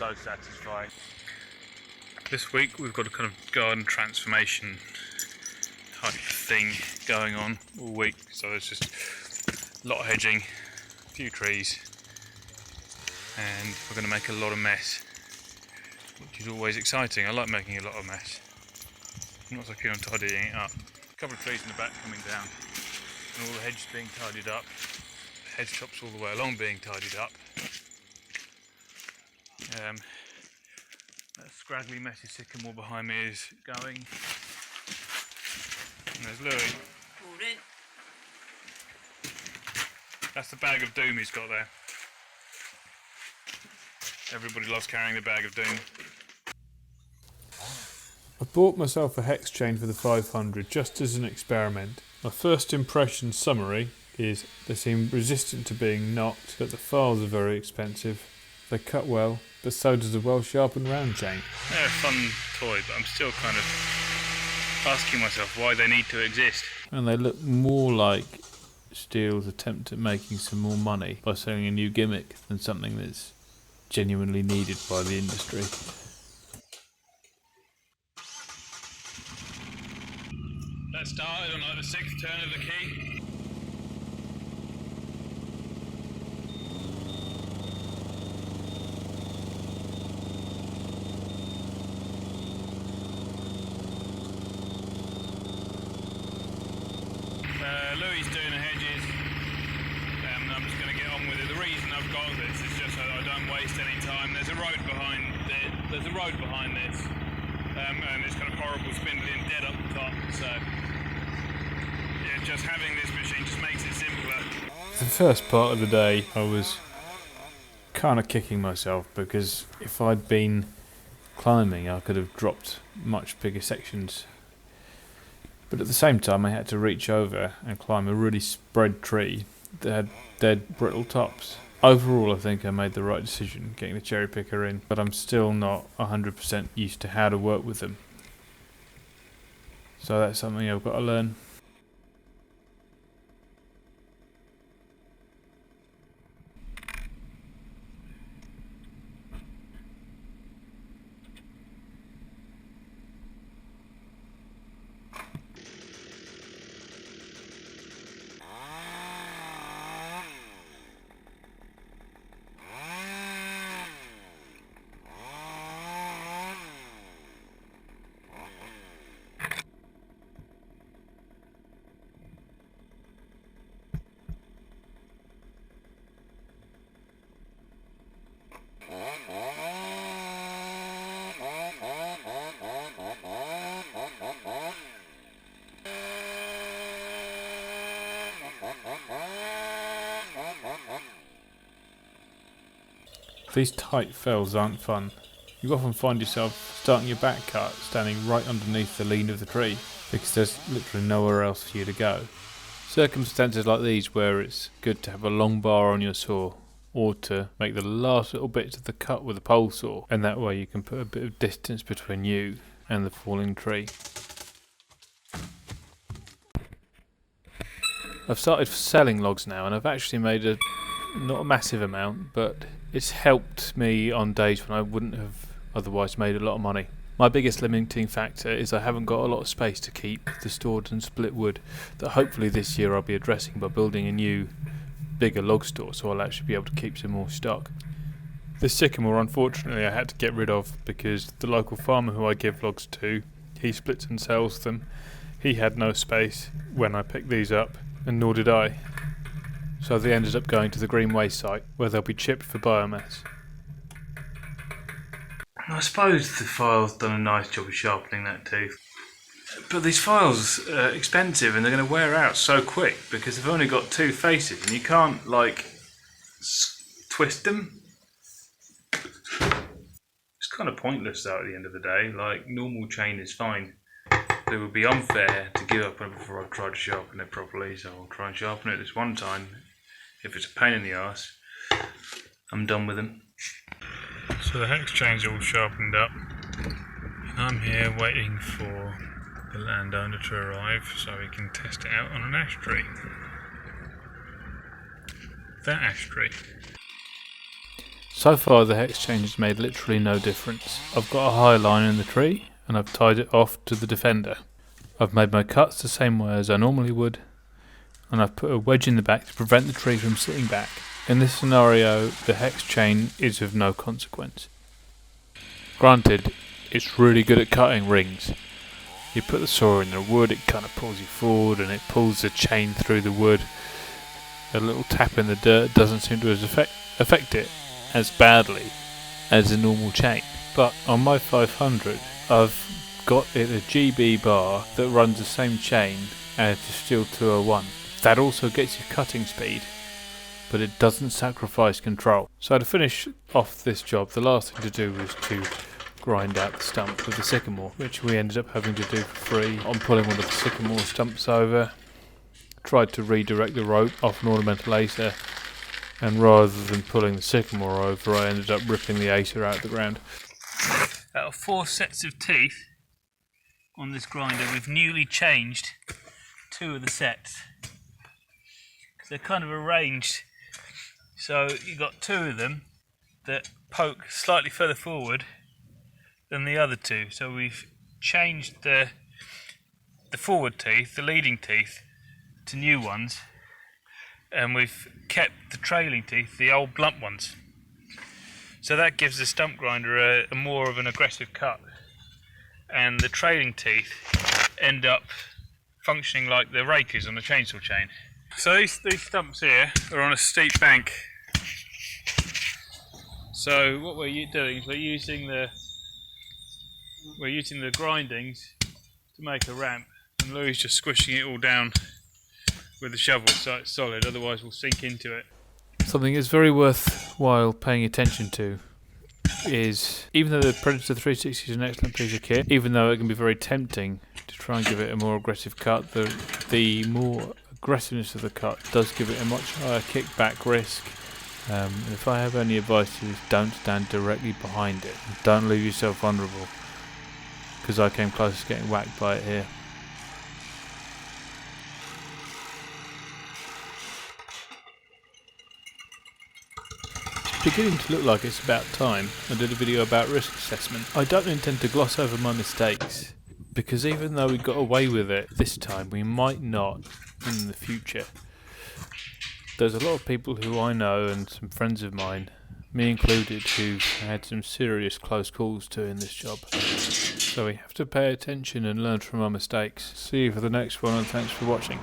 so satisfying. This week we've got a kind of garden transformation type of thing going on all week, so there's just a lot of hedging, a few trees, and we're going to make a lot of mess, which is always exciting. I like making a lot of mess. I'm not so keen on tidying it up. A couple of trees in the back coming down, and all the hedges being tidied up, hedge tops all the way along being tidied up. That scraggly messy sycamore behind me is going. And there's Louis. Morning. That's the bag of doom he's got there. Everybody loves carrying the bag of doom. I bought myself a hex chain for the 500 just as an experiment. My first impression summary is they seem resistant to being knocked, but the files are very expensive. They cut well, but so does a well-sharpened round chain. They're a fun toy, but I'm still kind of asking myself why they need to exist. And they look more like Stihl's attempt at making some more money by selling a new gimmick than something that's genuinely needed by the industry. That started on like the 6th turn of the key. Louis doing the hedges, and I'm just going to get on with it. The reason I've got this is just so that I don't waste any time. There's a road behind this, and it's kind of horrible spindly and dead up the top. So yeah, just having this machine just makes it simpler. The first part of the day, I was kind of kicking myself because if I'd been climbing, I could have dropped much bigger sections. But at the same time, I had to reach over and climb a really spread tree that had dead, brittle tops. Overall, I think I made the right decision getting the cherry picker in, but I'm still not 100% used to how to work with them. So that's something I've got to learn. These tight fells aren't fun. You often find yourself starting your back cut standing right underneath the lean of the tree because there's literally nowhere else for you to go. Circumstances like these where it's good to have a long bar on your saw or to make the last little bits of the cut with a pole saw, and that way you can put a bit of distance between you and the falling tree. I've started selling logs now, and I've actually made not a massive amount, but it's helped me on days when I wouldn't have otherwise made a lot of money. My biggest limiting factor is I haven't got a lot of space to keep the stored and split wood that hopefully this year I'll be addressing by building a new, bigger log store, so I'll actually be able to keep some more stock. This sycamore, unfortunately, I had to get rid of because the local farmer who I give logs to, he splits and sells them. He had no space when I picked these up, and nor did I. So they ended up going to the Green Waste site, where they'll be chipped for biomass. I suppose the file's done a nice job of sharpening that tooth. But these files are expensive and they're going to wear out so quick because they've only got two faces and you can't, like, twist them. It's kind of pointless though at the end of the day. Like, normal chain is fine. But it would be unfair to give up on it before I've tried to sharpen it properly, so I'll try and sharpen it this one time. If it's a pain in the arse, I'm done with them. So the hex chain's all sharpened up, and I'm here waiting for the landowner to arrive so we can test it out on an ash tree. That ash tree. So far the hex change has made literally no difference. I've got a high line in the tree and I've tied it off to the defender. I've made my cuts the same way as I normally would, and I've put a wedge in the back to prevent the tree from sitting back. In this scenario the hex chain is of no consequence. Granted, it's really good at cutting rings. You put the saw in the wood, it kind of pulls you forward and it pulls the chain through the wood. A little tap in the dirt doesn't seem to affect it as badly as a normal chain. But on my 500 I've got it a GB bar that runs the same chain as the Stihl 201. That also gets you cutting speed, but it doesn't sacrifice control. So to finish off this job, the last thing to do was to grind out the stump with the sycamore, which we ended up having to do for free on pulling one of the sycamore stumps over. Tried to redirect the rope off an ornamental acer, and rather than pulling the sycamore over, I ended up ripping the acer out of the ground. Out of 4 sets of teeth on this grinder, we've newly changed 2 of the sets. They're kind of arranged, so you've got 2 of them that poke slightly further forward than the other 2. So we've changed the forward teeth, the leading teeth, to new ones, and we've kept the trailing teeth, the old blunt ones. So that gives the stump grinder a more of an aggressive cut, and the trailing teeth end up functioning like the rakers on the chainsaw chain. So these stumps here are on a steep bank. So what we're doing is we're using the grindings to make a ramp, and Louis just squishing it all down with the shovel so it's solid, otherwise we'll sink into it. Something that's very worthwhile paying attention to is, even though the Predator 360 is an excellent piece of kit, even though it can be very tempting to try and give it a more aggressive cut, the more aggressiveness of the cut does give it a much higher kickback risk. If I have any advice to you, is don't stand directly behind it. Don't leave yourself vulnerable, because I came close to getting whacked by it here. Beginning to look like it's about time I did a video about risk assessment. I don't intend to gloss over my mistakes, because even though we got away with it this time, we might not in the future. There's a lot of people who I know, and some friends of mine, me included, who've had some serious close calls to in this job. So we have to pay attention and learn from our mistakes. See you for the next one, and thanks for watching.